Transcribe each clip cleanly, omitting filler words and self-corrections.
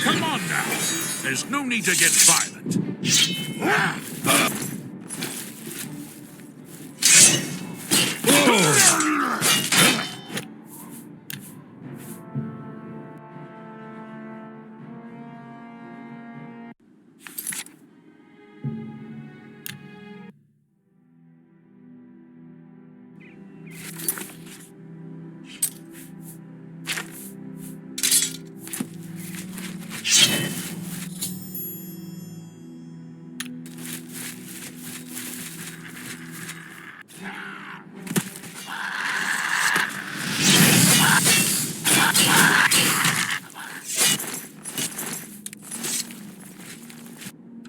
Come on now. There's no need to get violent.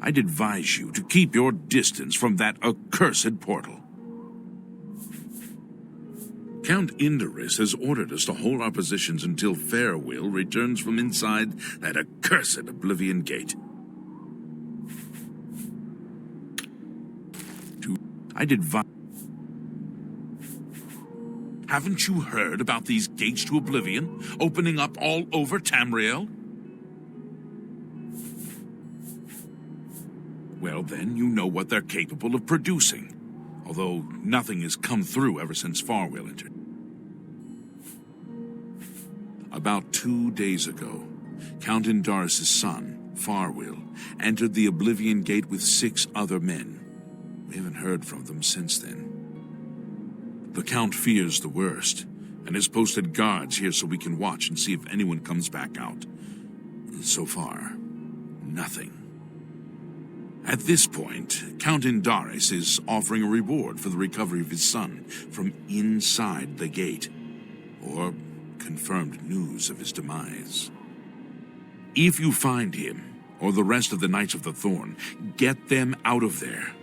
I'd advise you to keep your distance from that accursed portal. Count Indorus has ordered us to hold our positions until Farewell returns from inside that accursed Oblivion gate. I'd advise... Haven't you heard about these gates to Oblivion opening up all over Tamriel? Well, then, you know what they're capable of producing. Although nothing has come through ever since Farewell entered. About 2 days ago, Count Indaris' son, Farewell, entered the Oblivion Gate with 6 other men. We haven't heard from them since then. The Count fears the worst, and has posted guards here so we can watch and see if anyone comes back out. So far, nothing. At this point, Count Indaris is offering a reward for the recovery of his son from inside the gate, or confirmed news of his demise. If you find him, or the rest of the Knights of the Thorn, get them out of there.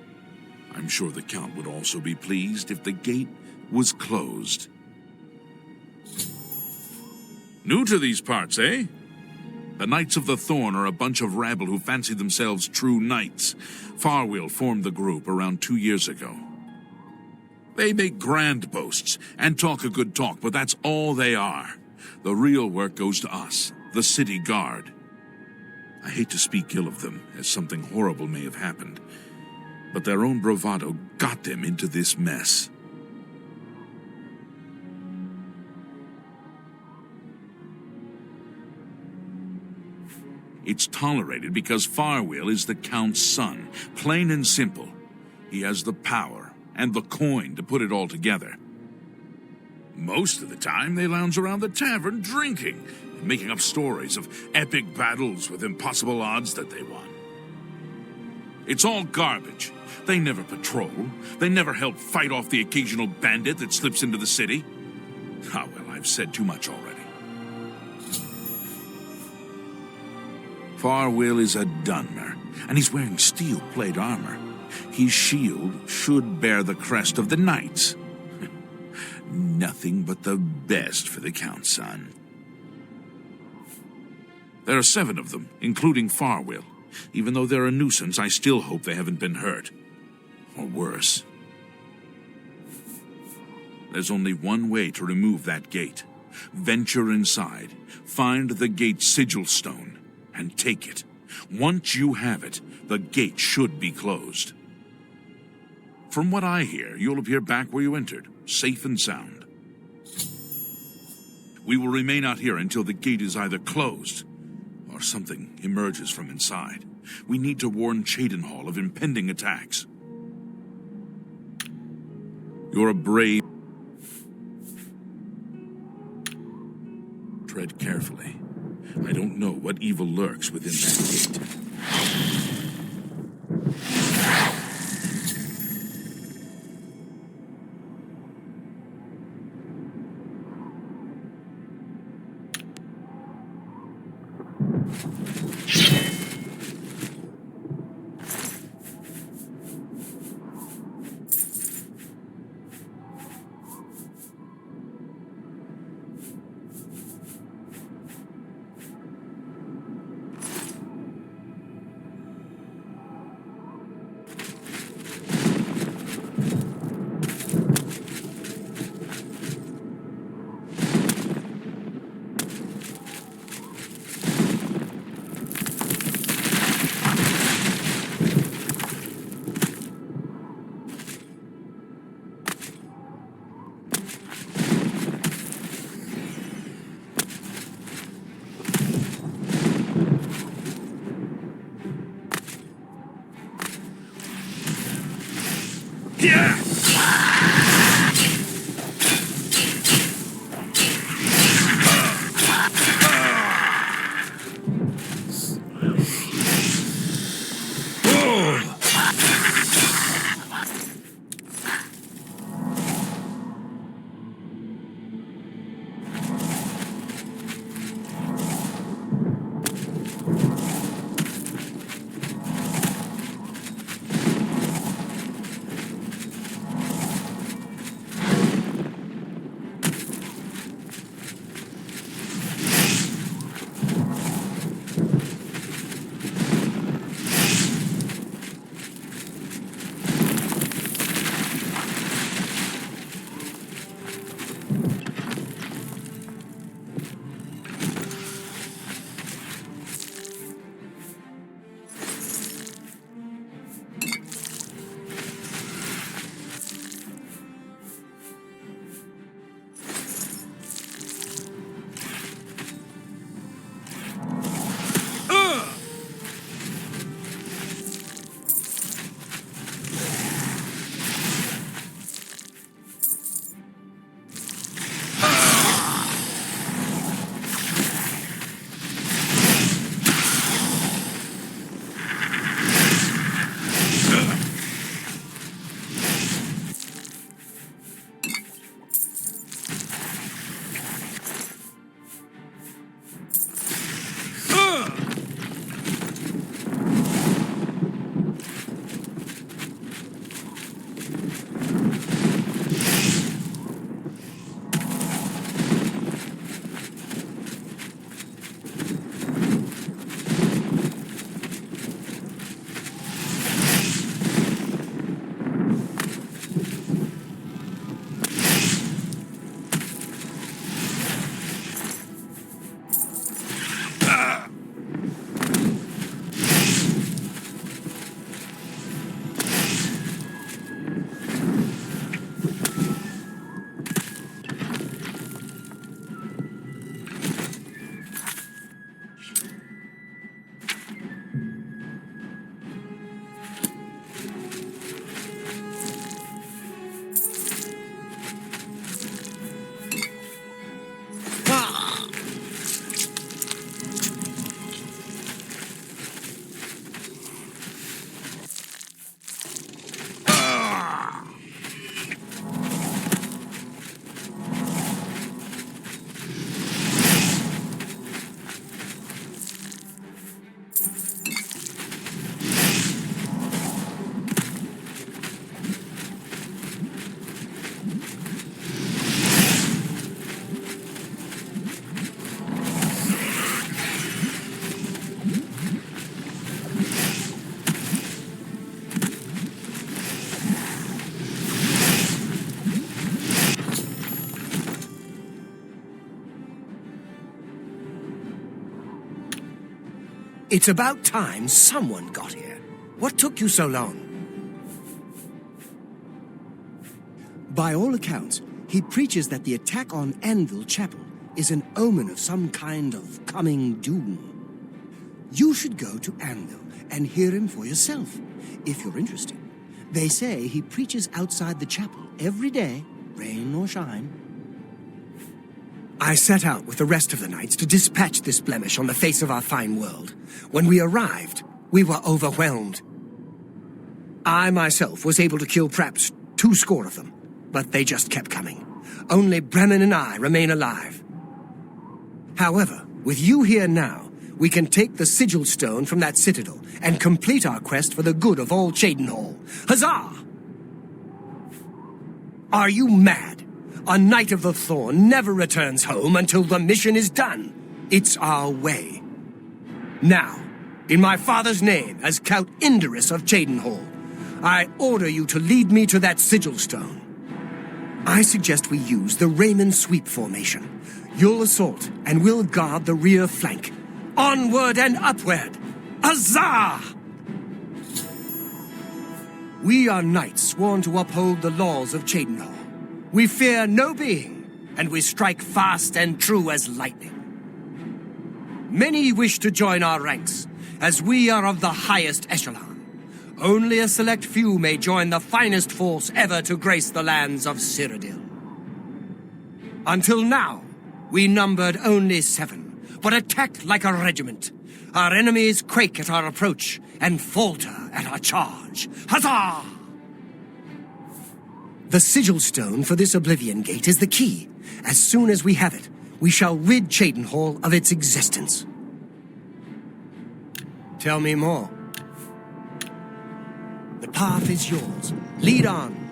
I'm sure the Count would also be pleased if the gate was closed. New to these parts, eh? The Knights of the Thorn are a bunch of rabble who fancy themselves true knights. Farewell formed the group around 2 years ago. They make grand boasts and talk a good talk, but that's all they are. The real work goes to us, the city guard. I hate to speak ill of them, as something horrible may have happened, but their own bravado got them into this mess. It's tolerated because Farewell is the Count's son, plain and simple. He has the power and the coin to put it all together. Most of the time, they lounge around the tavern drinking and making up stories of epic battles with impossible odds that they won. It's all garbage. They never patrol. They never help fight off the occasional bandit that slips into the city. Ah, well, I've said too much already. Farewell is a Dunmer, and he's wearing steel plate armor. His shield should bear the crest of the Knights. Nothing but the best for the Count's son. There are 7 of them, including Farewell. Even though they're a nuisance, I still hope they haven't been hurt. Or worse. There's only one way to remove that gate. Venture inside, find the gate sigil stone, and take it. Once you have it, the gate should be closed. From what I hear, you'll appear back where you entered, safe and sound. We will remain out here until the gate is either closed or something emerges from inside. We need to warn Cheydinhal of impending attacks. You're a brave... Tread carefully. I don't know what evil lurks within that gate. It's about time someone got here. What took you so long? By all accounts, he preaches that the attack on Anvil Chapel is an omen of some kind of coming doom. You should go to Anvil and hear him for yourself, if you're interested. They say he preaches outside the chapel every day, rain or shine. I set out with the rest of the knights to dispatch this blemish on the face of our fine world. When we arrived, we were overwhelmed. I myself was able to kill perhaps 20 of them, but they just kept coming. Only Bremen and I remain alive. However, with you here now, we can take the sigil stone from that citadel and complete our quest for the good of all Cheydinhal. Huzzah! Are you mad? A Knight of the Thorn never returns home until the mission is done. It's our way. Now, in my father's name, as Count Indorus of Cheydinhal, I order you to lead me to that sigil stone. I suggest we use the Raymond Sweep formation. You'll assault, and we'll guard the rear flank. Onward and upward! Huzzah! We are knights sworn to uphold the laws of Cheydinhal. We fear no being, and we strike fast and true as lightning. Many wish to join our ranks, as we are of the highest echelon. Only a select few may join the finest force ever to grace the lands of Cyrodiil. Until now, we numbered only 7, but attacked like a regiment. Our enemies quake at our approach and falter at our charge. Huzzah! The sigil stone for this Oblivion Gate is the key. As soon as we have it, we shall rid Cheydinhal of its existence. Tell me more. The path is yours. Lead on.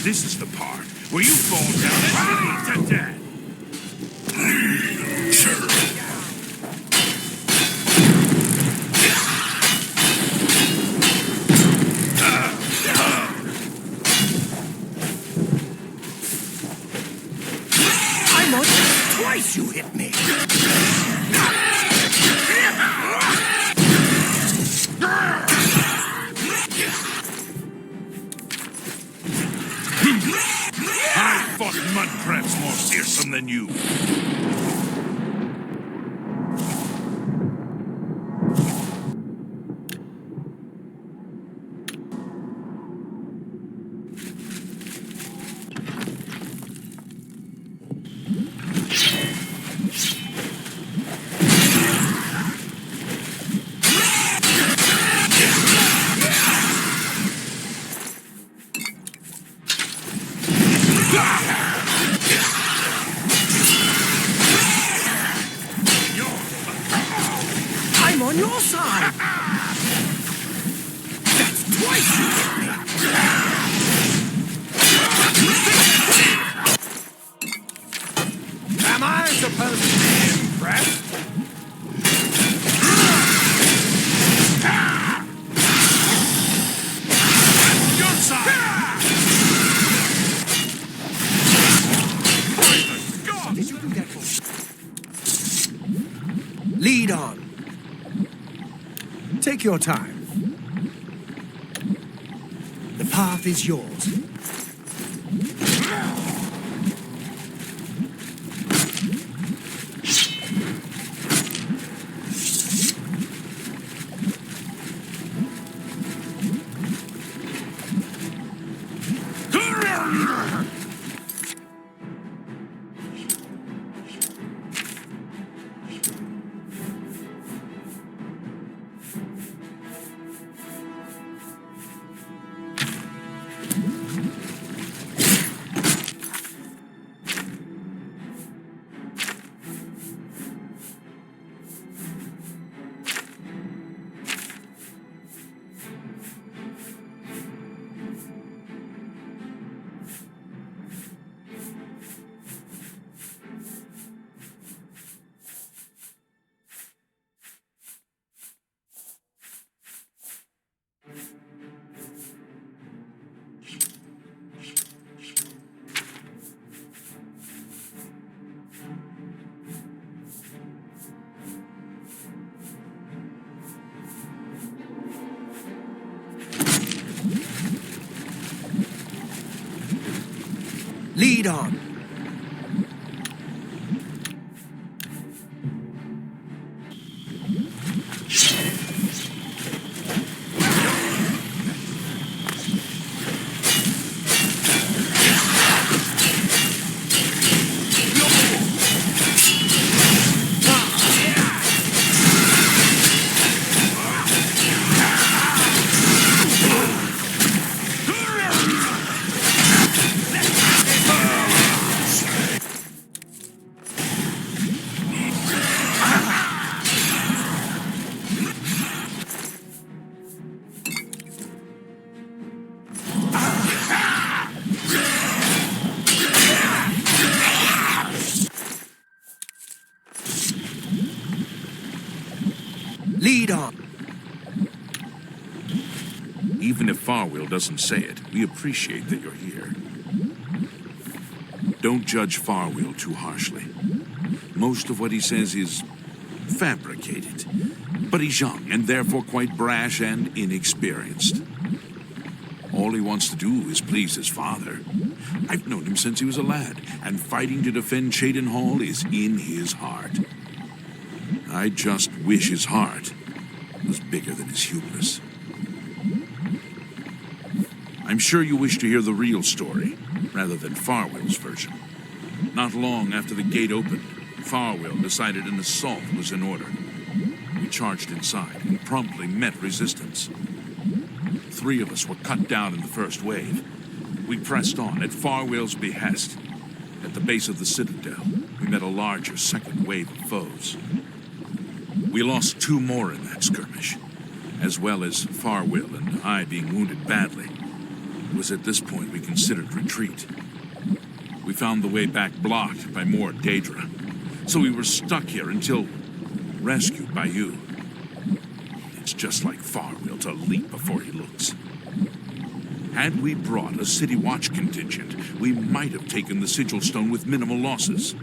This is the part where you fall down and bleed to death. twice you hit me! I fought mud crabs more fearsome than you. I'm on your side! That's twice you hit me! Am I supposed to be impressed? Your side! What did you do that for? Lead on. Take your time. The path is yours. Lead on. Lead on. Even if Farwell doesn't say it, we appreciate that you're here. Don't judge Farwell too harshly. Most of what he says is fabricated. But he's young, and therefore quite brash and inexperienced. All he wants to do is please his father. I've known him since he was a lad, and fighting to defend Cheydon Hall is in his heart. I just wish his heart was bigger than his hubris. I'm sure you wish to hear the real story, rather than Farwell's version. Not long after the gate opened, Farwell decided an assault was in order. We charged inside and promptly met resistance. 3 of us were cut down in the first wave. We pressed on at Farwell's behest. At the base of the citadel, we met a larger second wave of foes. We lost 2 more in that skirmish, as well as Farwell and I being wounded badly. It was at this point we considered retreat. We found the way back blocked by more Daedra, so we were stuck here until rescued by you. It's just like Farwell to leap before he looks. Had we brought a City Watch contingent, we might have taken the Sigil Stone with minimal losses.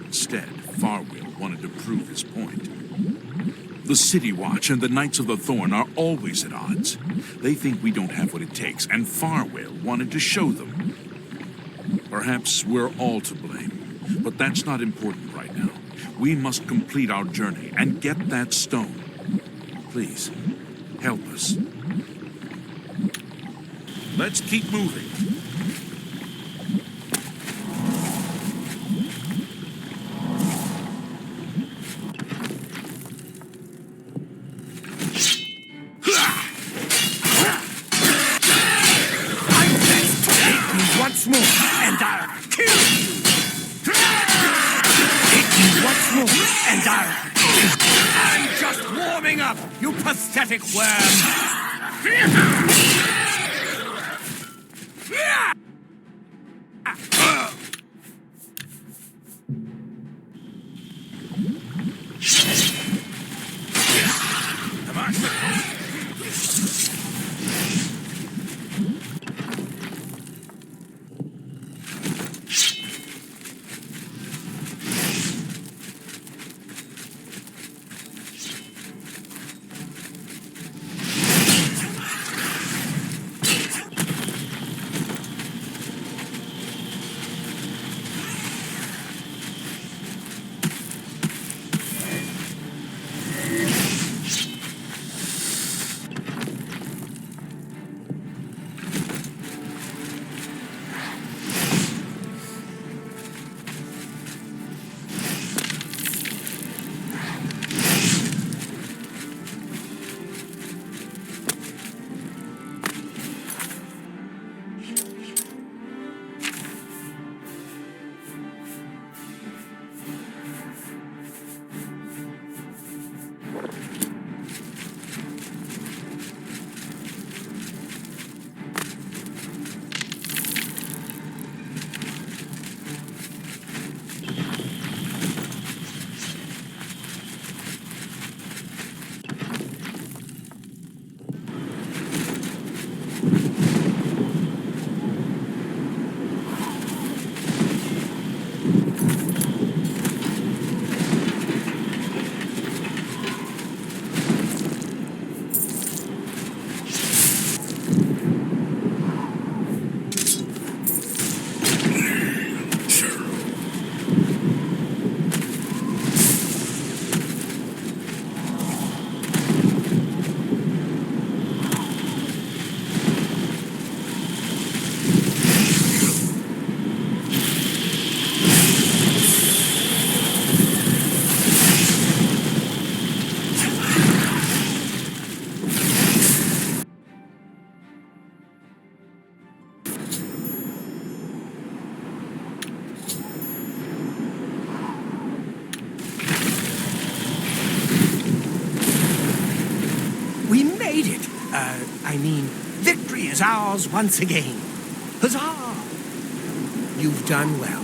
Instead, Farwell wanted to prove his point. The City Watch and the Knights of the Thorn are always at odds. They think we don't have what it takes, and Farwell wanted to show them. Perhaps we're all to blame, but that's not important right now. We must complete our journey and get that stone. Please, help us. Let's keep moving. Once more, and I'll kill you! Hit me once more, and I'm just warming up, you pathetic worm! Come on. Victory is ours once again. Huzzah! You've done well.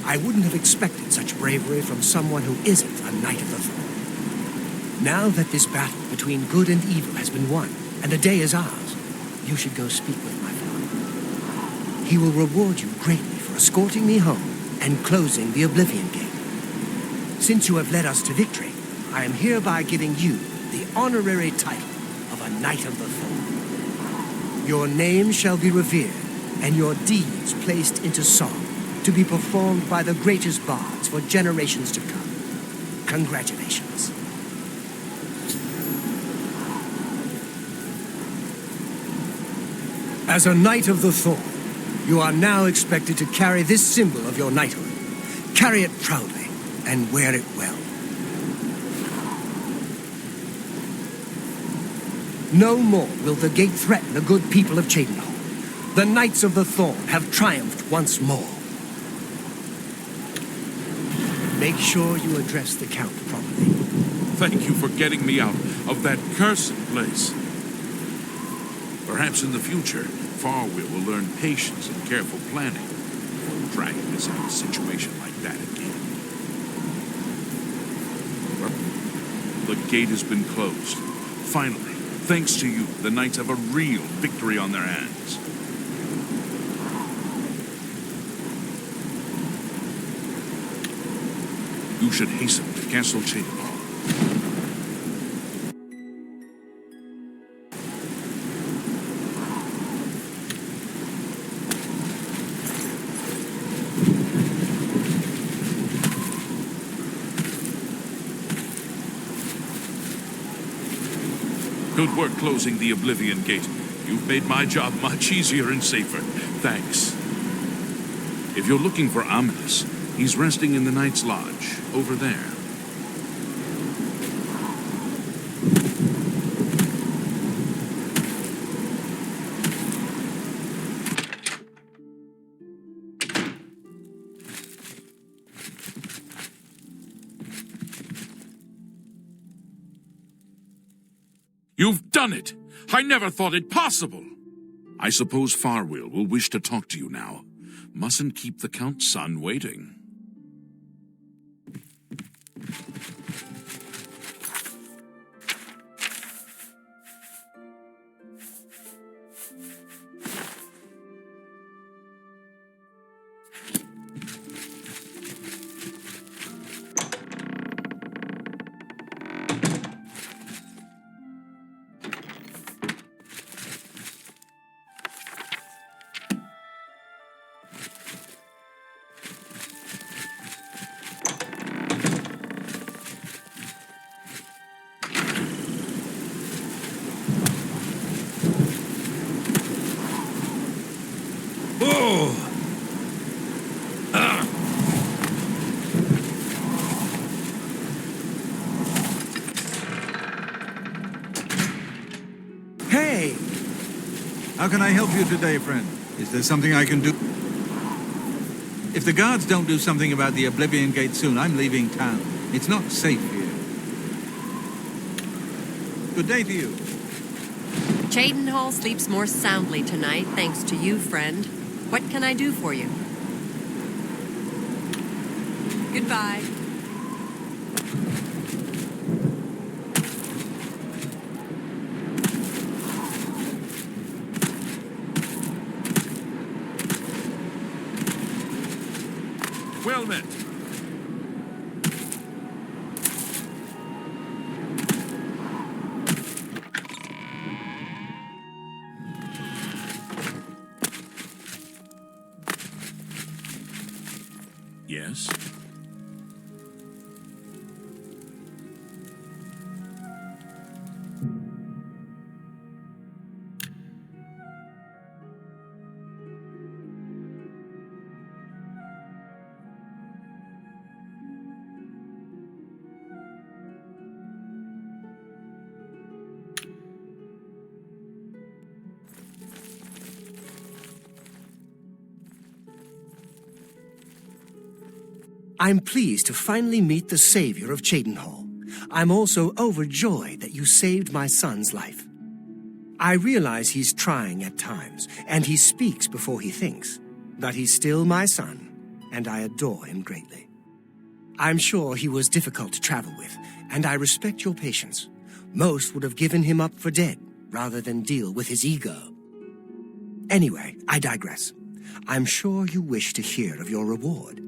I wouldn't have expected such bravery from someone who isn't a Knight of the Thorn. Now that this battle between good and evil has been won, and the day is ours, you should go speak with my father. He will reward you greatly for escorting me home and closing the Oblivion Gate. Since you have led us to victory, I am hereby giving you the honorary title of a Knight of the Thorn. Your name shall be revered, and your deeds placed into song, to be performed by the greatest bards for generations to come. Congratulations. As a Knight of the Thorn, you are now expected to carry this symbol of your knighthood. Carry it proudly, and wear it well. No more will the gate threaten the good people of Cheydinhal. The Knights of the Thorn have triumphed once more. Make sure you address the Count properly. Thank you for getting me out of that cursed place. Perhaps in the future, Farwell will learn patience and careful planning. Dragging us into a situation like that again. Well, the gate has been closed. Finally, thanks to you, the Knights have a real victory on their hands. You should hasten to Castle Cheydinhal. Good work closing the Oblivion Gate. You've made my job much easier and safer. Thanks. If you're looking for Ominous, he's resting in the Knight's Lodge, over there. You've done it! I never thought it possible! I suppose Farwill will wish to talk to you now. Mustn't keep the Count's son waiting. Hey! How can I help you today, friend? Is there something I can do? If the guards don't do something about the Oblivion Gate soon, I'm leaving town. It's not safe here. Good day to you. Cheydinhal sleeps more soundly tonight, thanks to you, friend. What can I do for you? Goodbye. Well met. Yes? I'm pleased to finally meet the savior of Cheydinhal. I'm also overjoyed that you saved my son's life. I realize he's trying at times, and he speaks before he thinks. But he's still my son, and I adore him greatly. I'm sure he was difficult to travel with, and I respect your patience. Most would have given him up for dead, rather than deal with his ego. Anyway, I digress. I'm sure you wish to hear of your reward.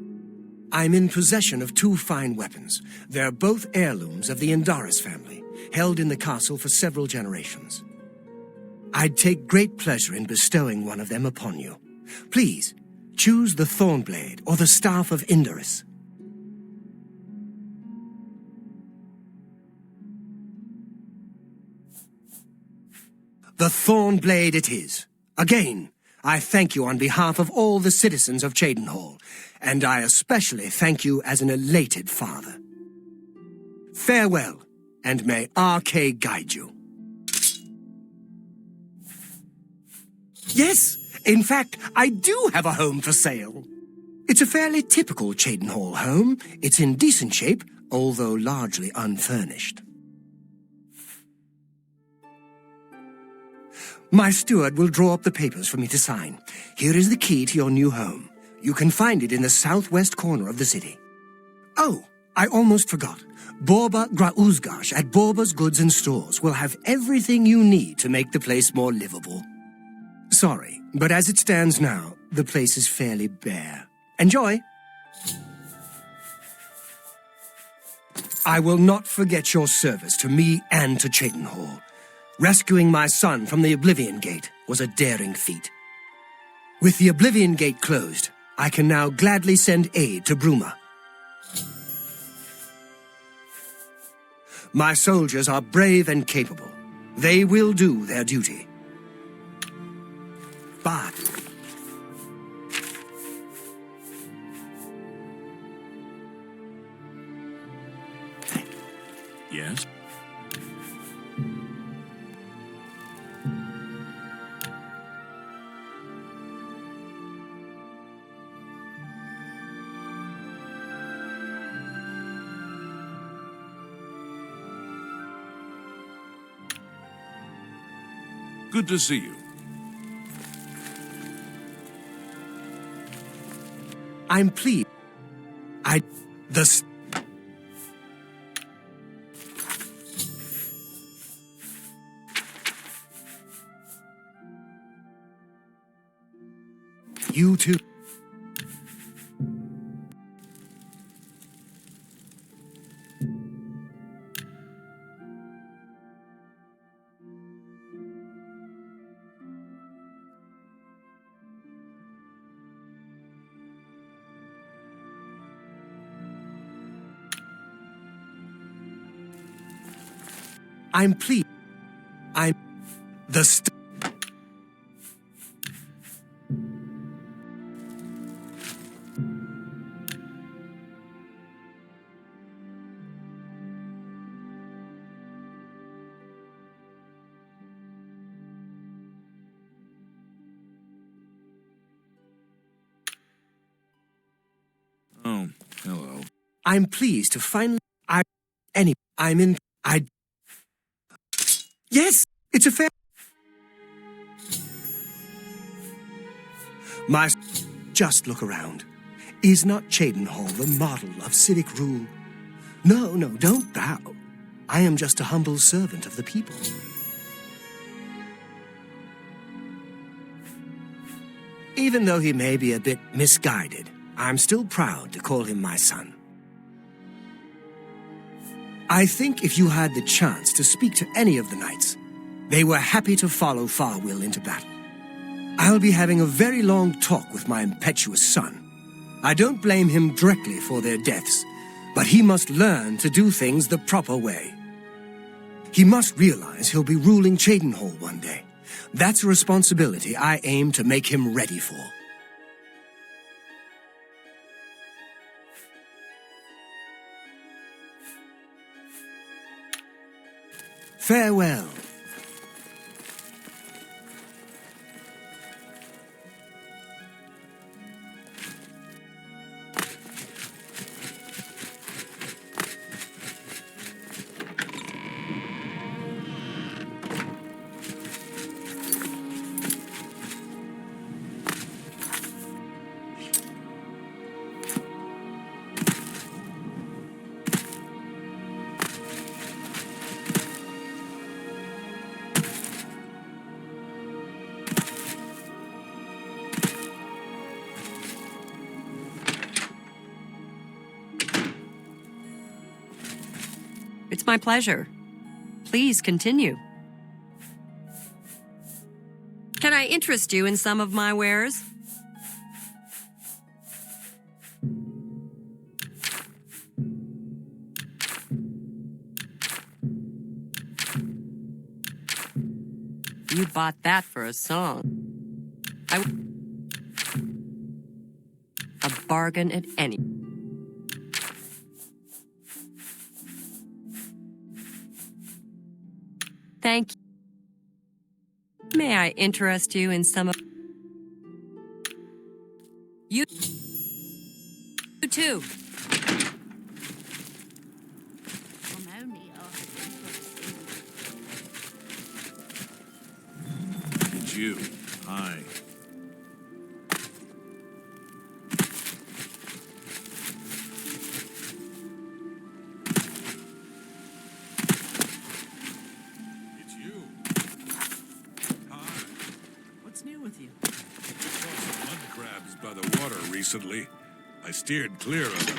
I'm in possession of 2 fine weapons. They're both heirlooms of the Indaris family, held in the castle for several generations. I'd take great pleasure in bestowing one of them upon you. Please, choose the Thornblade or the Staff of Indaris. The Thornblade it is. Again, I thank you on behalf of all the citizens of Cheydinhal, and I especially thank you as an elated father. Farewell, and may RK guide you. Yes, in fact, I do have a home for sale. It's a fairly typical Cheydinhal home. It's in decent shape, although largely unfurnished. My steward will draw up the papers for me to sign. Here is the key to your new home. You can find it in the southwest corner of the city. Oh, I almost forgot. Borba Grauzgash at Borba's Goods and Stores will have everything you need to make the place more livable. Sorry, but as it stands now, the place is fairly bare. Enjoy! I will not forget your service to me and to Cheydinhal. Rescuing my son from the Oblivion Gate was a daring feat. With the Oblivion Gate closed, I can now gladly send aid to Bruma. My soldiers are brave and capable. They will do their duty. But Yes? Good to see you. I'm pleased. You too. I'm pleased. Oh, hello. I'm pleased to finally. Yes, it's a fair. Just look around. Is not Cheydinhal the model of civic rule? No, don't bow. I am just a humble servant of the people. Even though he may be a bit misguided, I'm still proud to call him my son. I think if you had the chance to speak to any of the knights, they were happy to follow Farwill into battle. I'll be having a very long talk with my impetuous son. I don't blame him directly for their deaths, but he must learn to do things the proper way. He must realize he'll be ruling Cheydinhal one day. That's a responsibility I aim to make him ready for. Farewell. It's my pleasure. Please continue. Can I interest you in some of my wares? You bought that for a song. A bargain at any. Thank you. May I interest you in some of... You too. It's you. Hi. Recently, I steered clear of them.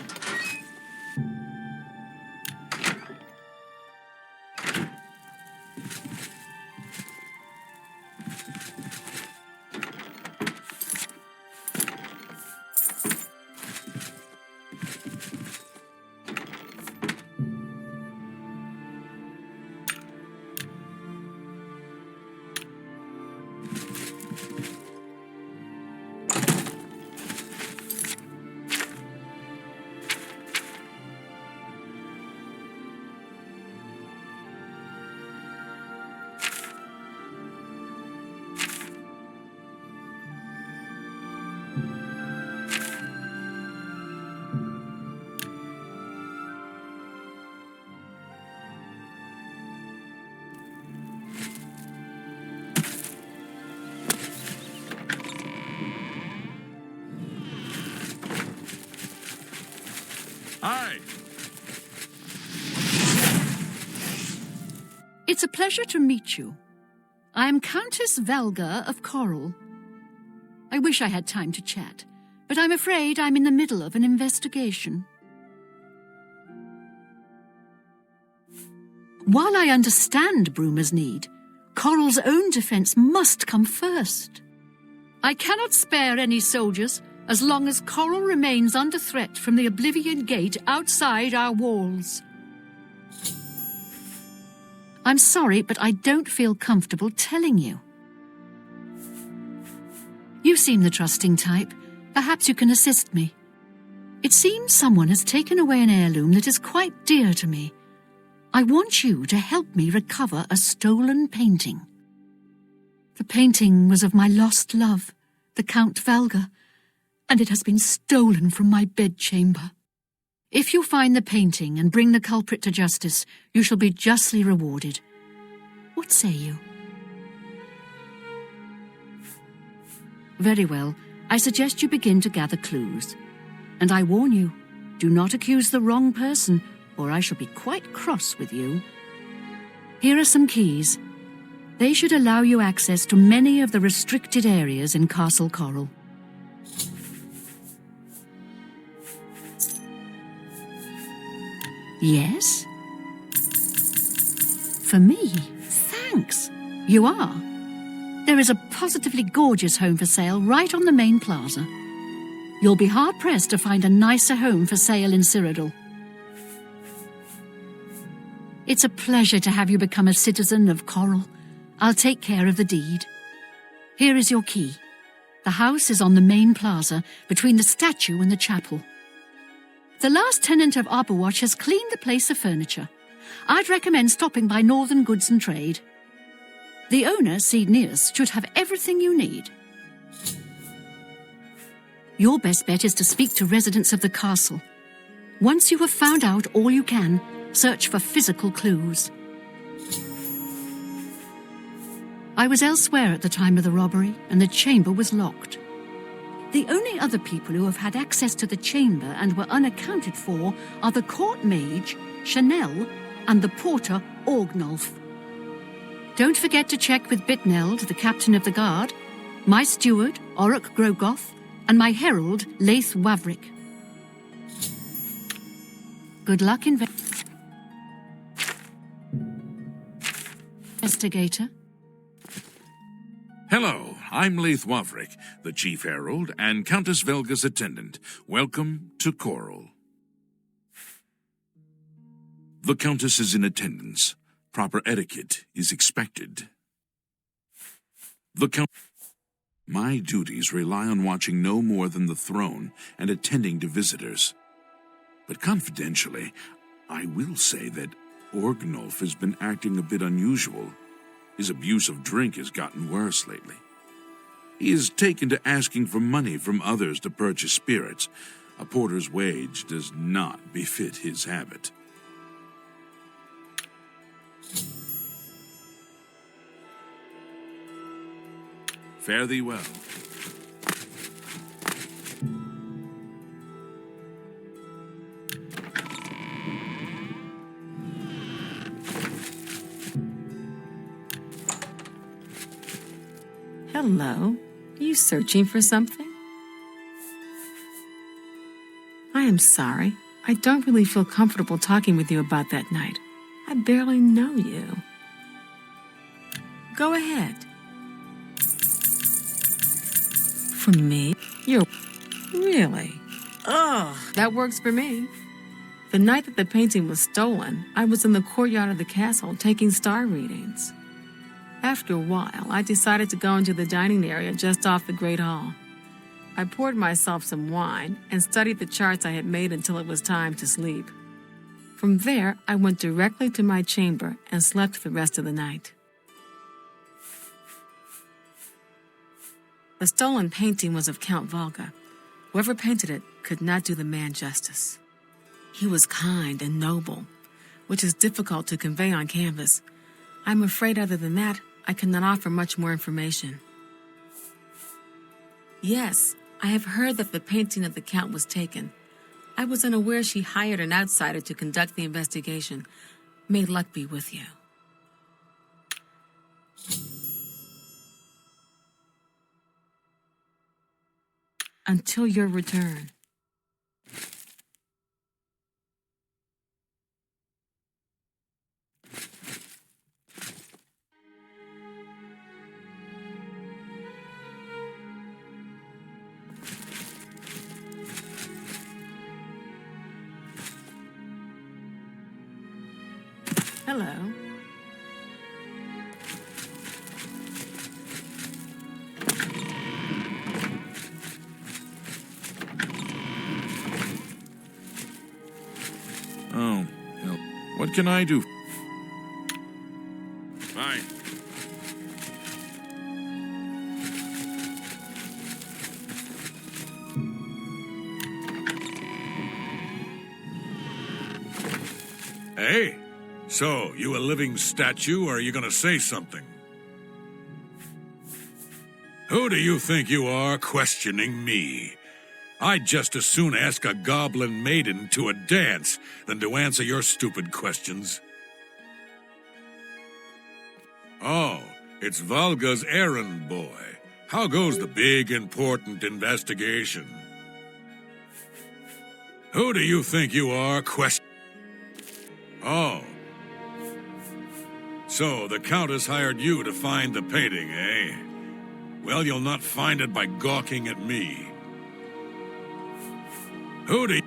Hi! It's a pleasure to meet you. I am Countess Velga of Coral. I wish I had time to chat, but I'm afraid I'm in the middle of an investigation. While I understand Bruma's need, Coral's own defense must come first. I cannot spare any soldiers as long as Coral remains under threat from the Oblivion Gate outside our walls. I'm sorry, but I don't feel comfortable telling you. You seem the trusting type. Perhaps you can assist me. It seems someone has taken away an heirloom that is quite dear to me. I want you to help me recover a stolen painting. The painting was of my lost love, the Count Velga, and it has been stolen from my bedchamber. If you find the painting and bring the culprit to justice, you shall be justly rewarded. What say you? Very well. I suggest you begin to gather clues. And I warn you, do not accuse the wrong person, or I shall be quite cross with you. Here are some keys. They should allow you access to many of the restricted areas in Castle Coral. Yes? For me? Thanks. You are. There is a positively gorgeous home for sale right on the main plaza. You'll be hard-pressed to find a nicer home for sale in Cyrodiil. It's a pleasure to have you become a citizen of Coral. I'll take care of the deed. Here is your key. The house is on the main plaza, between the statue and the chapel. The last tenant of Arborwatch has cleaned the place of furniture. I'd recommend stopping by Northern Goods and Trade. The owner, Cedneus, should have everything you need. Your best bet is to speak to residents of the castle. Once you have found out all you can, search for physical clues. I was elsewhere at the time of the robbery, and the chamber was locked. The only other people who have had access to the chamber and were unaccounted for are the court mage, Chanel, and the porter, Orgnolf. Don't forget to check with Bitneld, the captain of the guard, my steward, Oruk Grogoth, and my herald, Laith Wavrick. Good luck, investigator. Hello, I'm Laith Wavrick, the Chief Herald and Countess Velga's attendant. Welcome to Coral. The Countess is in attendance. Proper etiquette is expected. My duties rely on watching no more than the throne and attending to visitors. But confidentially, I will say that Orgnolf has been acting a bit unusual. His abuse of drink has gotten worse lately. He has taken to asking for money from others to purchase spirits. A porter's wage does not befit his habit. Fare thee well. Hello. Are you searching for something? I am sorry. I don't really feel comfortable talking with you about that night. I barely know you. Go ahead. For me? You're... Really? Ugh, that works for me. The night that the painting was stolen, I was in the courtyard of the castle taking star readings. After a while, I decided to go into the dining area just off the Great Hall. I poured myself some wine and studied the charts I had made until it was time to sleep. From there, I went directly to my chamber and slept the rest of the night. The stolen painting was of Count Velga. Whoever painted it could not do the man justice. He was kind and noble, which is difficult to convey on canvas. I'm afraid other than that, I cannot offer much more information. Yes, I have heard that the painting of the Count was taken. I was unaware she hired an outsider to conduct the investigation. May luck be with you. Until your return. Hello. Oh, hell. What can I do? Fine. Hey, so you a living statue, or are you gonna say something? Who do you think you are questioning me? I'd just as soon ask a goblin maiden to a dance than to answer your stupid questions. Oh, it's Valga's errand boy. How goes the big, important investigation? Who do you think you are Oh. So, the Countess hired you to find the painting, eh? Well, you'll not find it by gawking at me. Who do you...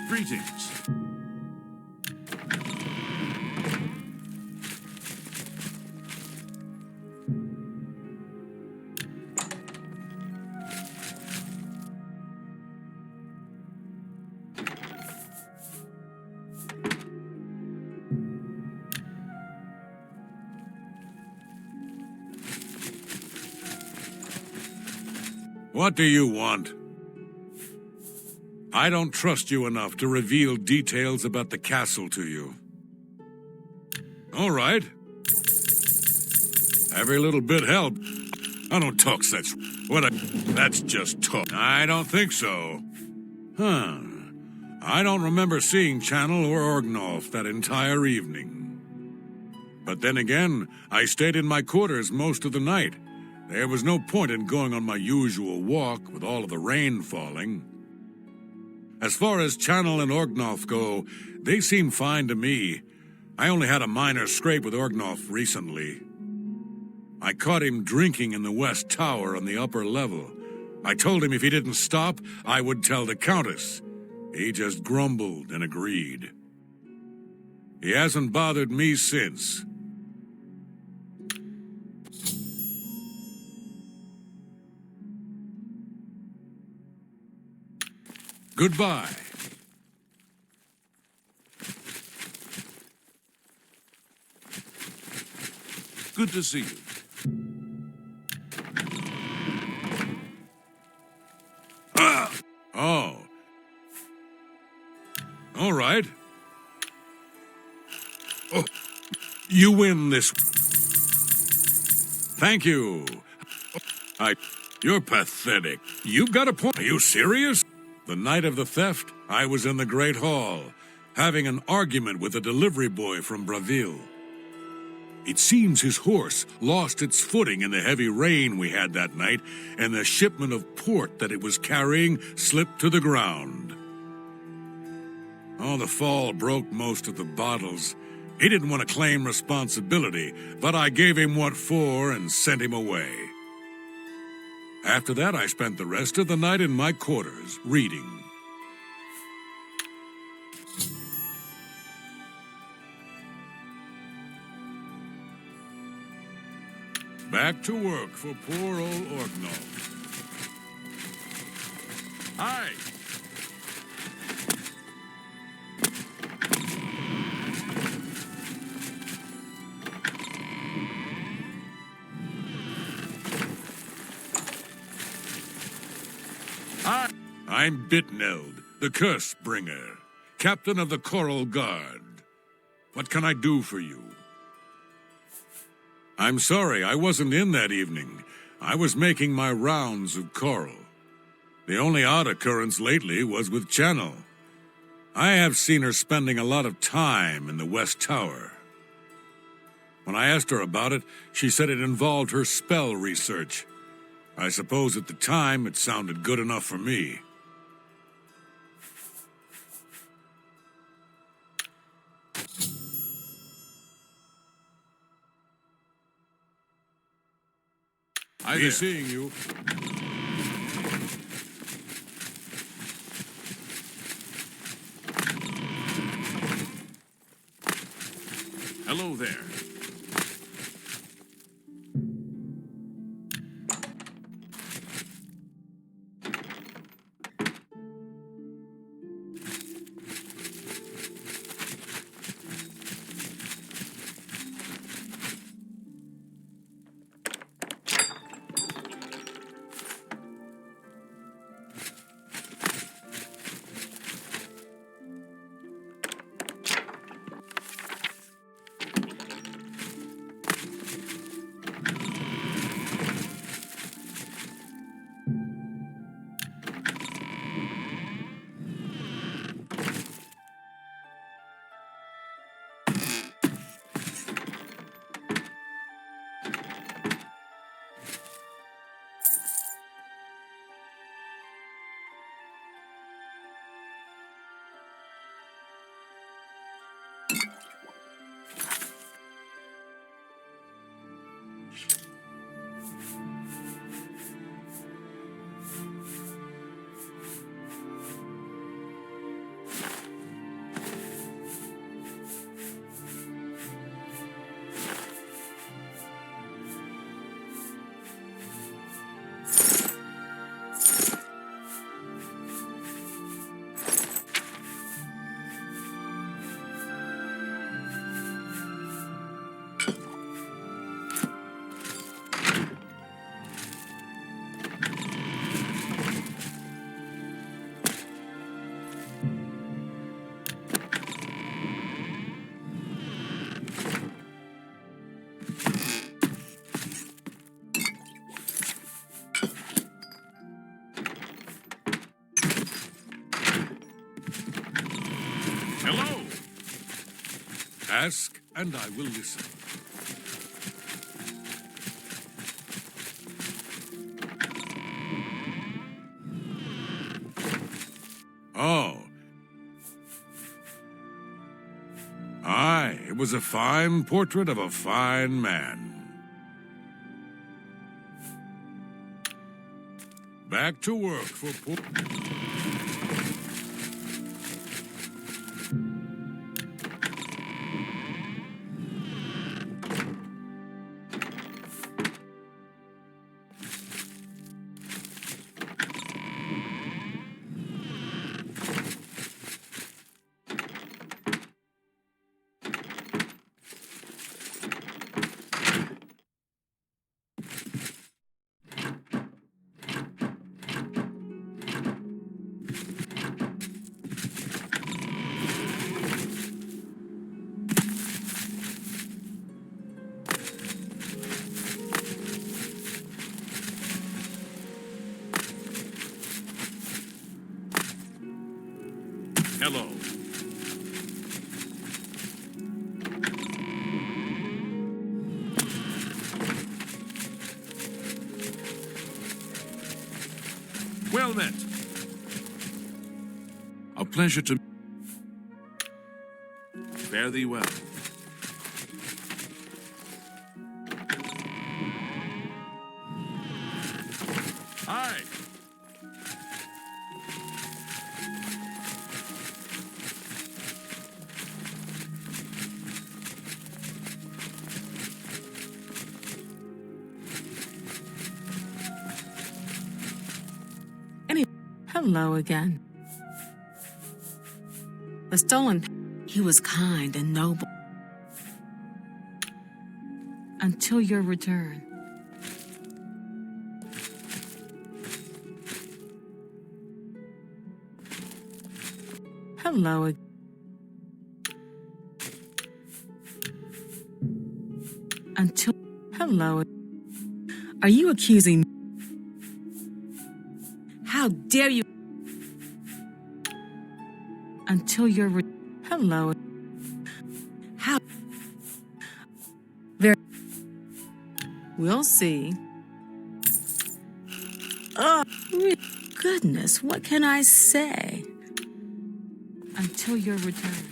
Greetings. What do you want? I don't trust you enough to reveal details about the castle to you. All right. Every little bit helped. I don't talk such... That's just talk. I don't think so. Huh. I don't remember seeing Channel or Orgnolf that entire evening. But then again, I stayed in my quarters most of the night. There was no point in going on my usual walk with all of the rain falling. As far as Channel and Orgnolf go, they seem fine to me. I only had a minor scrape with Orgnolf recently. I caught him drinking in the West Tower on the upper level. I told him if he didn't stop, I would tell the Countess. He just grumbled and agreed. He hasn't bothered me since. Goodbye. Good to see you. Oh, All right. Oh, you win this. Thank you. You're pathetic. You've got a point. Are you serious? The night of the theft, I was in the Great Hall, having an argument with a delivery boy from Braville. It seems his horse lost its footing in the heavy rain we had that night, and the shipment of port that it was carrying slipped to the ground. Oh, the fall broke most of the bottles. He didn't want to claim responsibility, but I gave him what for and sent him away. After that, I spent the rest of the night in my quarters, reading. Back to work for poor old Orgnall. Hi! I'm Bitneld, the Curse Bringer, captain of the Coral Guard. What can I do for you? I'm sorry, I wasn't in that evening. I was making my rounds of Coral. The only odd occurrence lately was with Channel. I have seen her spending a lot of time in the West Tower. When I asked her about it, she said it involved her spell research. I suppose at the time it sounded good enough for me. I'll be seeing you. Hello there. Hello. Ask, and I will listen. Oh. Aye, it was a fine portrait of a fine man. Back to work for poor... Hello. Well met. A pleasure to... Fare thee well. Hi. Hello again. The stolen... He was kind and noble. Until your return. Hello again. Until... Hello. Are you accusing me? How dare you? Until you're... Hello. How... Very... We'll see. Oh, goodness, what can I say? Until your return.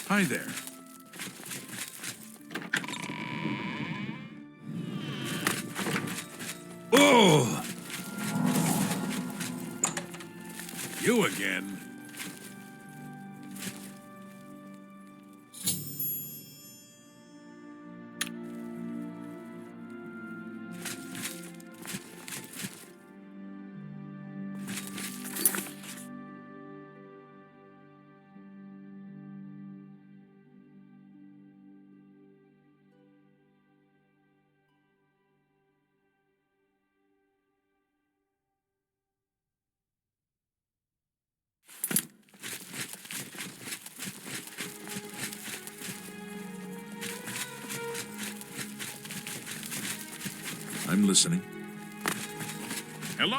Hi there. Oh! You again? I'm listening. Hello.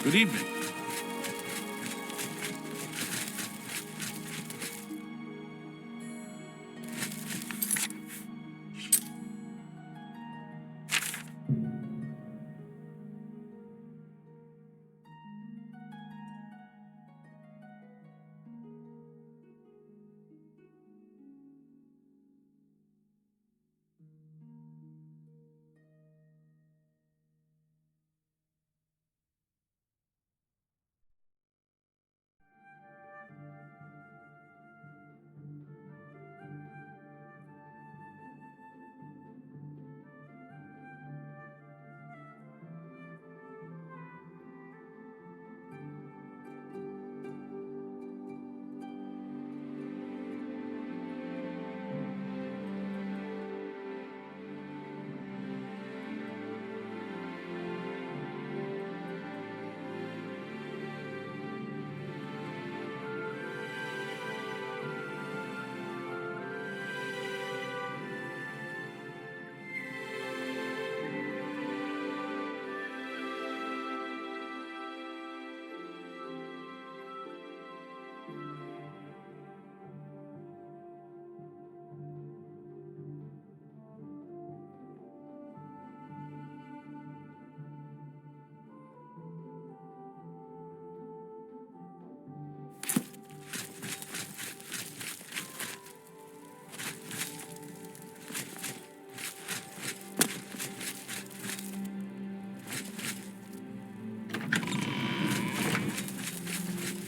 Good evening.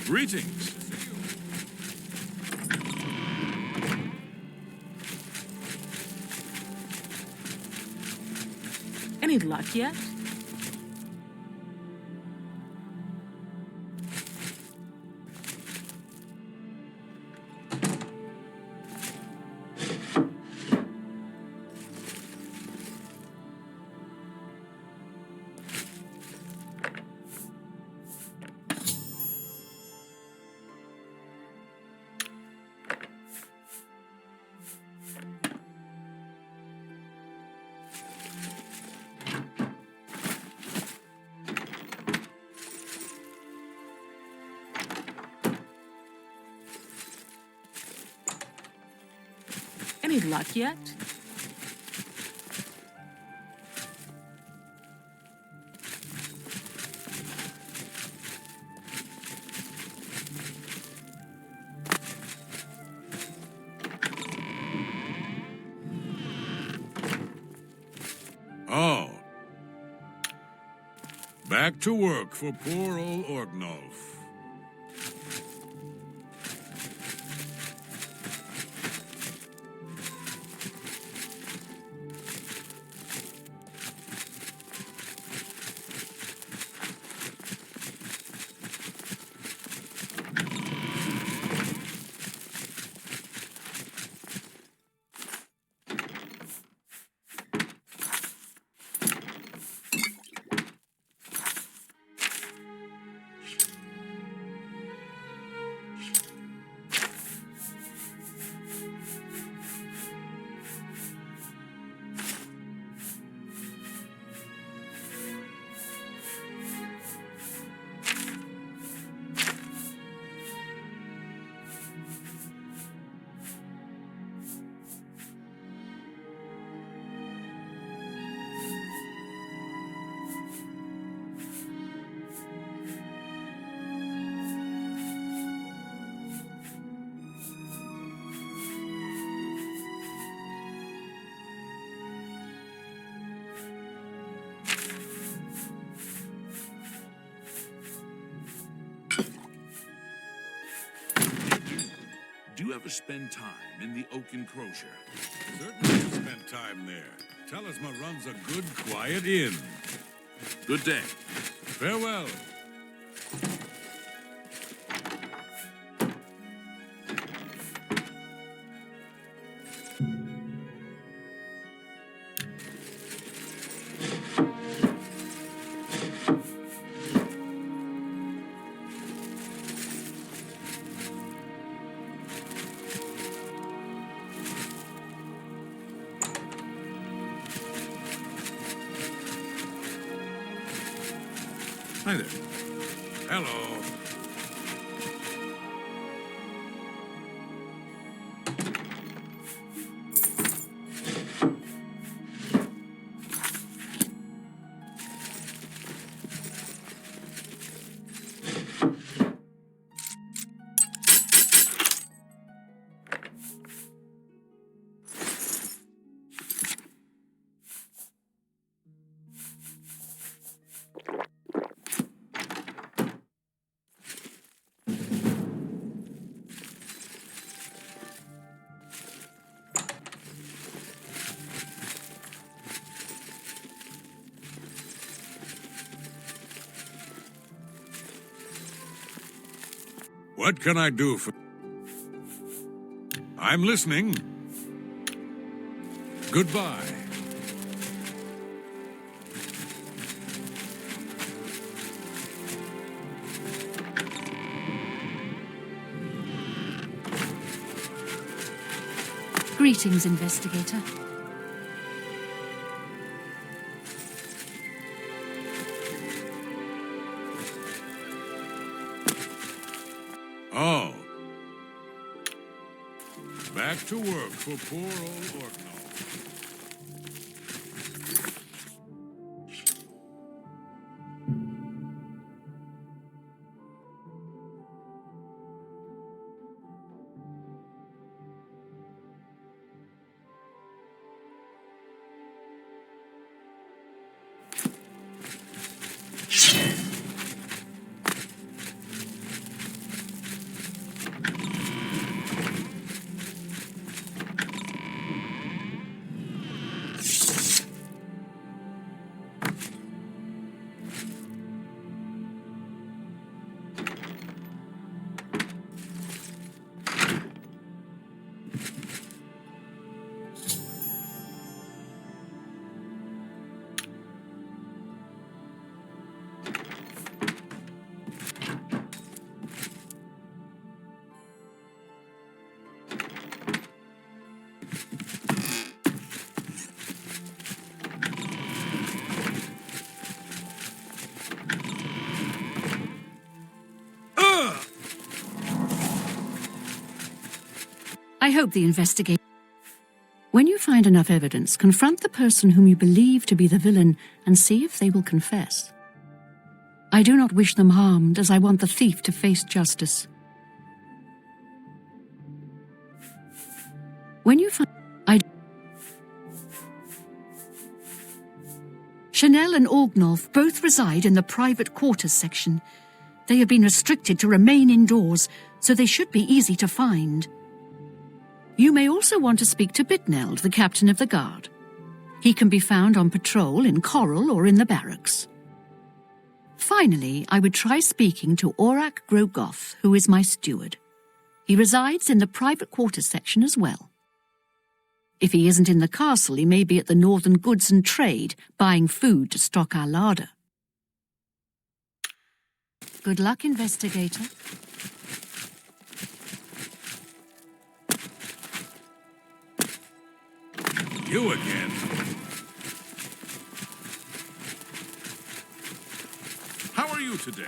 Greetings. Any luck yet? Any luck yet? Oh. Back to work for poor old Orgnolf. Do you ever spend time in the Oak Enclosure? Certainly spend time there. Talisma runs a good, quiet inn. Good day. Farewell. Hi there. Hello. What can I do for... I'm listening. Goodbye. Greetings, investigator. Oh. Back to work for poor old Orkney. I hope the investigation... When you find enough evidence, confront the person whom you believe to be the villain and see if they will confess. I do not wish them harmed, as I want the thief to face justice. When you find... Chanel and Orgnolf both reside in the private quarters section. They have been restricted to remain indoors, so they should be easy to find. You may also want to speak to Bitneld, the captain of the guard. He can be found on patrol in Coral or in the barracks. Finally, I would try speaking to Orak Grogoth, who is my steward. He resides in the private quarters section as well. If he isn't in the castle, he may be at the Northern Goods and Trade, buying food to stock our larder. Good luck, investigator. You again. How are you today?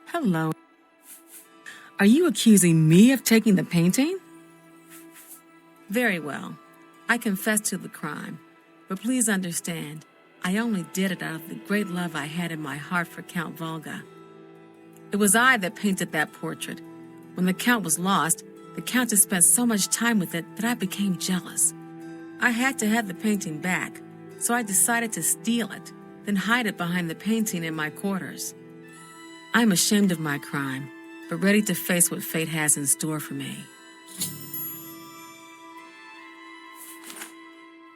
Hello. Are you accusing me of taking the painting? Very well. I confess to the crime. But please understand, I only did it out of the great love I had in my heart for Count Volga. It was I that painted that portrait. When the Count was lost, the Countess spent so much time with it that I became jealous. I had to have the painting back, so I decided to steal it, then hide it behind the painting in my quarters. I'm ashamed of my crime, but ready to face what fate has in store for me.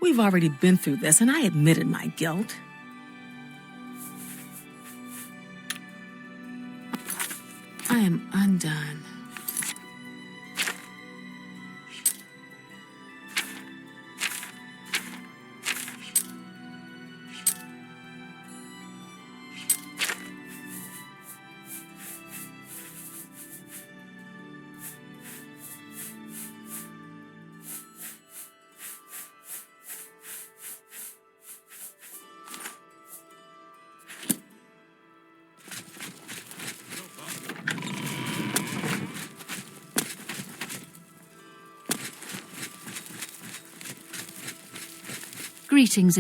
We've already been through this, and I admitted my guilt. I am undone. Greetings,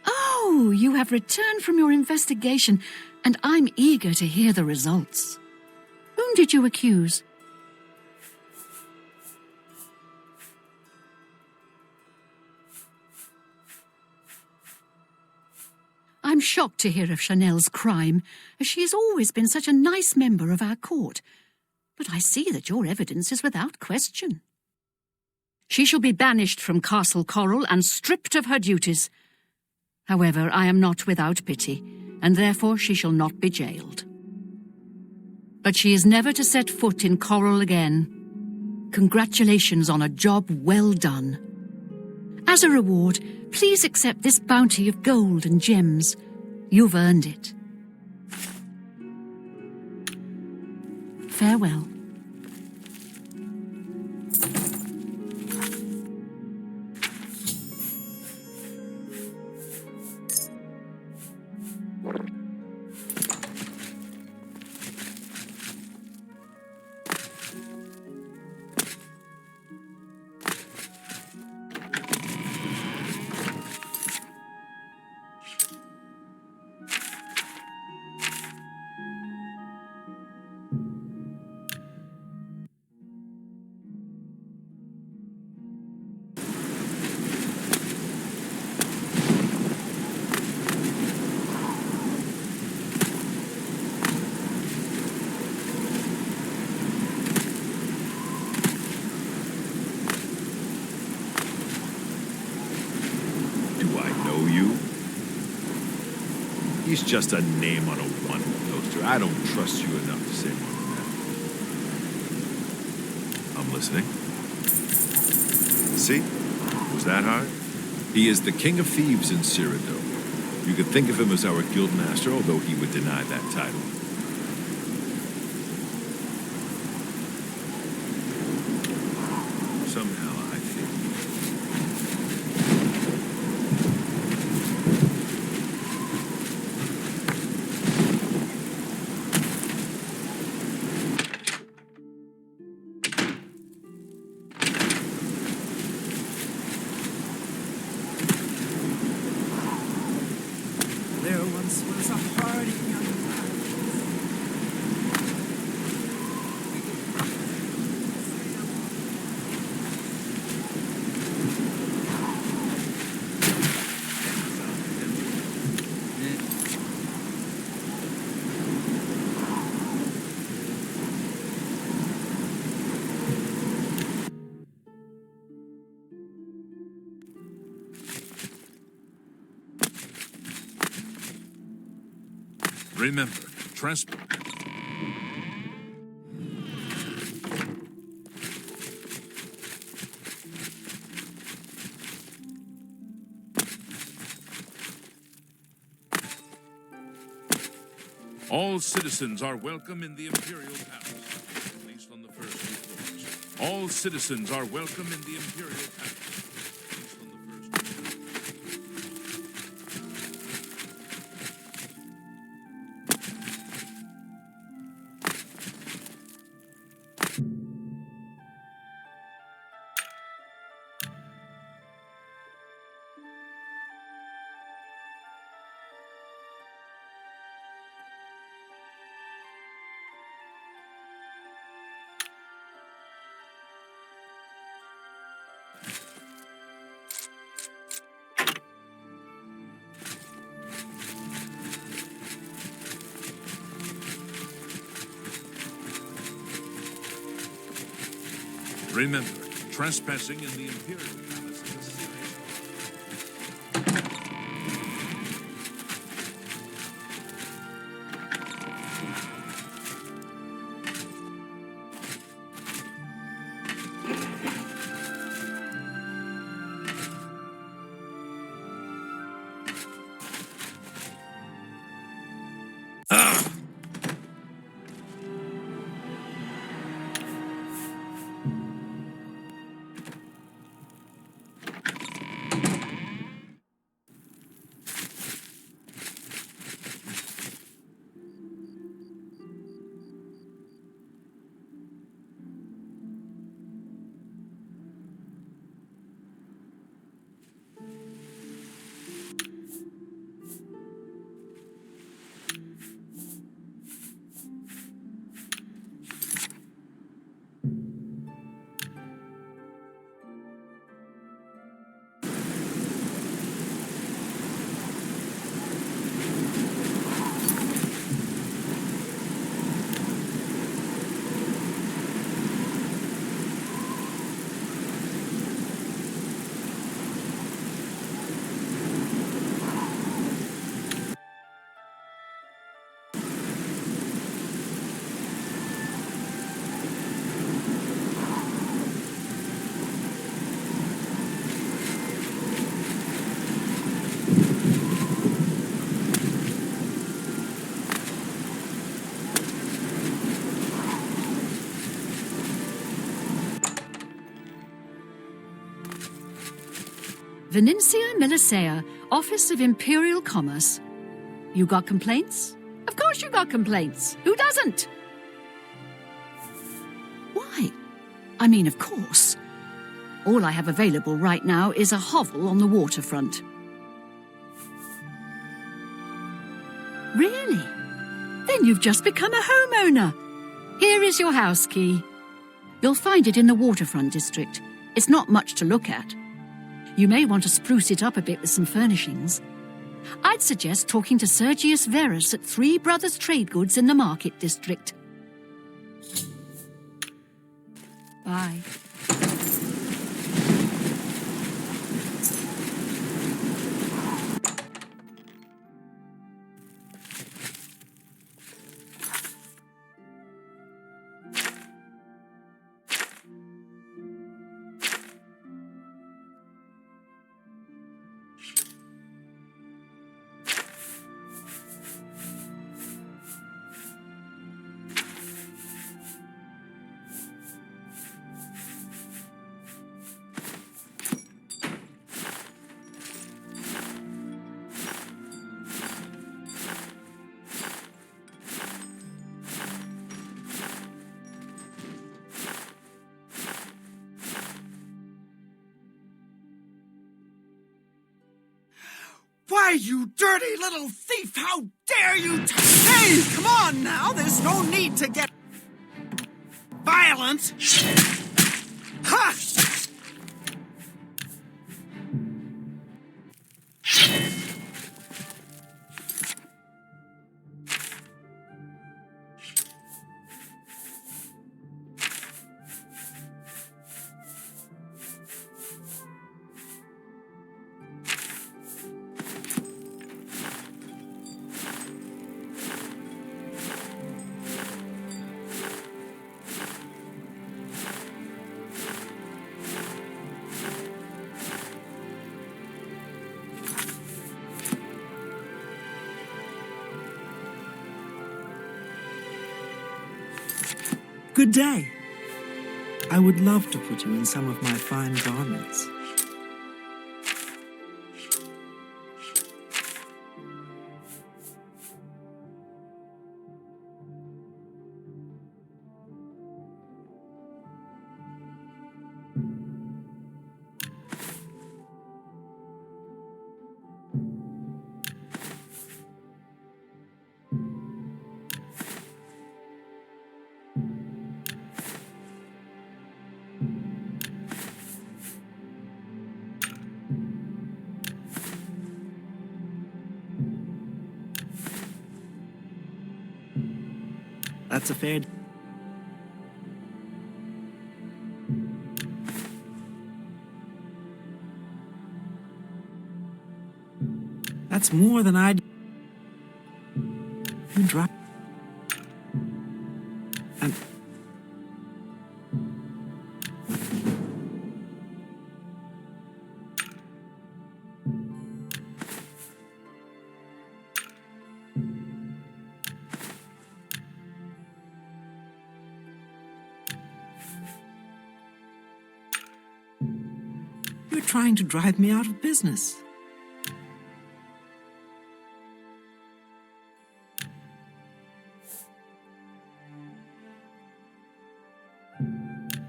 Oh, you have returned from your investigation, and I'm eager to hear the results. Whom did you accuse? I'm shocked to hear of Chanel's crime, as she has always been such a nice member of our court. But I see that your evidence is without question. She shall be banished from Castle Coral and stripped of her duties. However, I am not without pity, and therefore she shall not be jailed. But she is never to set foot in Coral again. Congratulations on a job well done. As a reward, please accept this bounty of gold and gems. You've earned it. Farewell. He's just a name on a one poster. I don't trust you enough to say more than that. I'm listening. See? Was that hard? He is the King of Thieves in Cyrodiil. You could think of him as our guild master, although he would deny that title. Somehow I think... There once was a hardy young man. Remember, trespass. All citizens are welcome in the Imperial Palace, at least on the first two floors. All citizens are welcome in the Imperial Palace. Remember, trespassing in the Imperial Palace is serious. Venencia Melisea, Office of Imperial Commerce. You got complaints? Of course you got complaints. Who doesn't? Why? I mean, of course. All I have available right now is a hovel on the waterfront. Really? Then you've just become a homeowner. Here is your house key. You'll find it in the waterfront district. It's not much to look at. You may want to spruce it up a bit with some furnishings. I'd suggest talking to Sergius Verus at Three Brothers Trade Goods in the Market District. Bye. Why, you dirty little thief! How dare you Hey, come on now! There's no need to get violent! Ha! Good day. I would love to put you in some of my fine garments. That's a fair... That's more than I'd... You drive... And... You're trying to drive me out of business.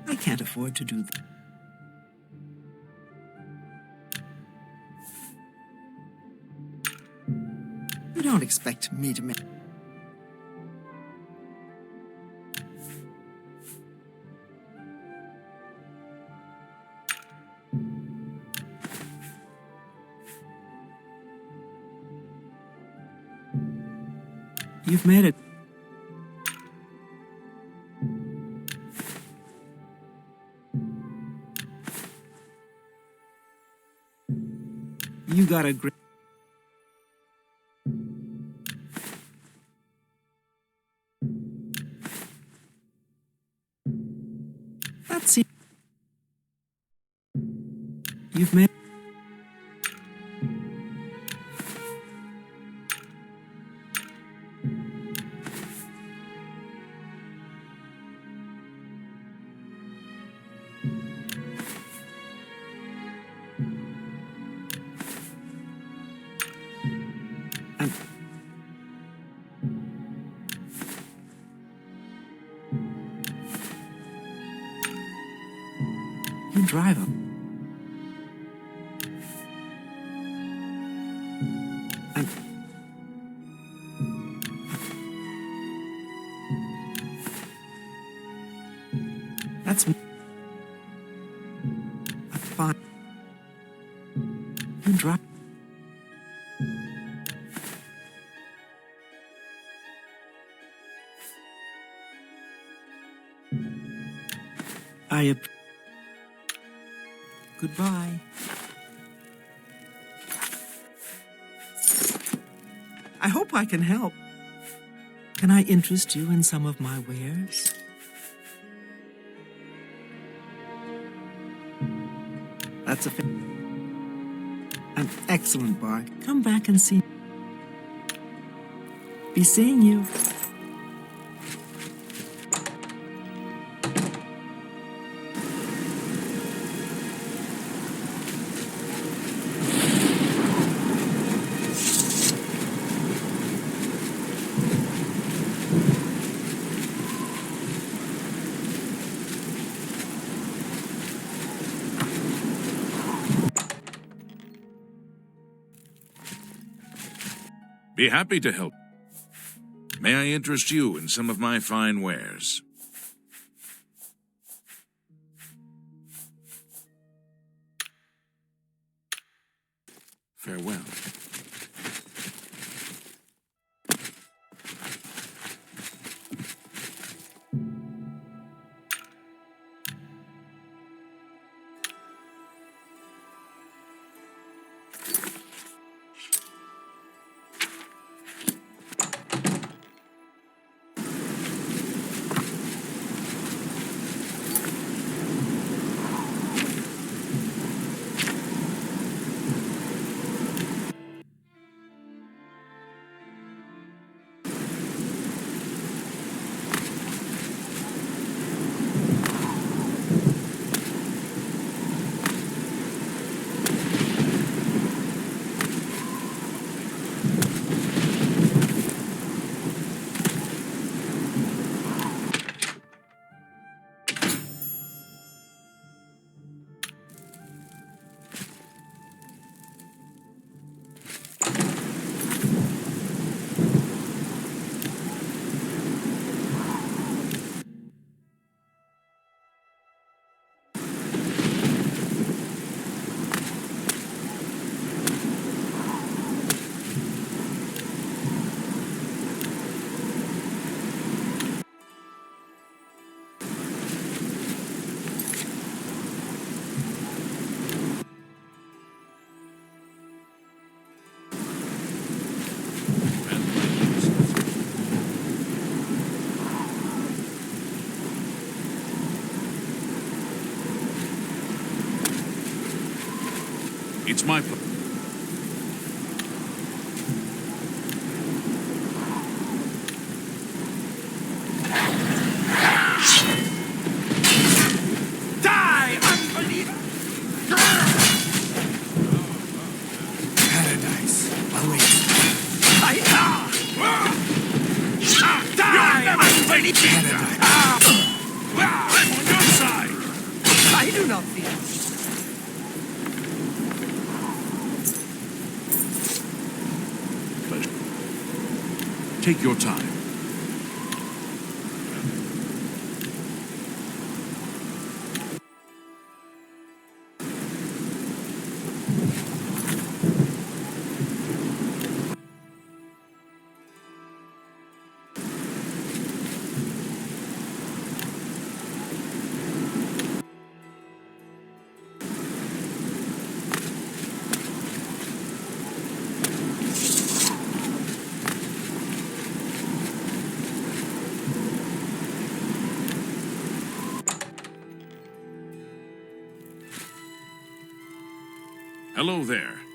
I can't afford to do that. You don't expect me to make... You've made it. You got a great... That's it. You've made... You drive him. That's fine. You drive. Goodbye. I hope I can help. Can I interest you in some of my wares? That's an excellent bargain. Come back and see. Be seeing you. Be happy to help. May I interest you in some of my fine wares? Farewell. It's my pleasure. Die, unbeliever! Paradise awaits. Die, unbeliever! I'm on your side! I do not fear. Take your time. Hello there.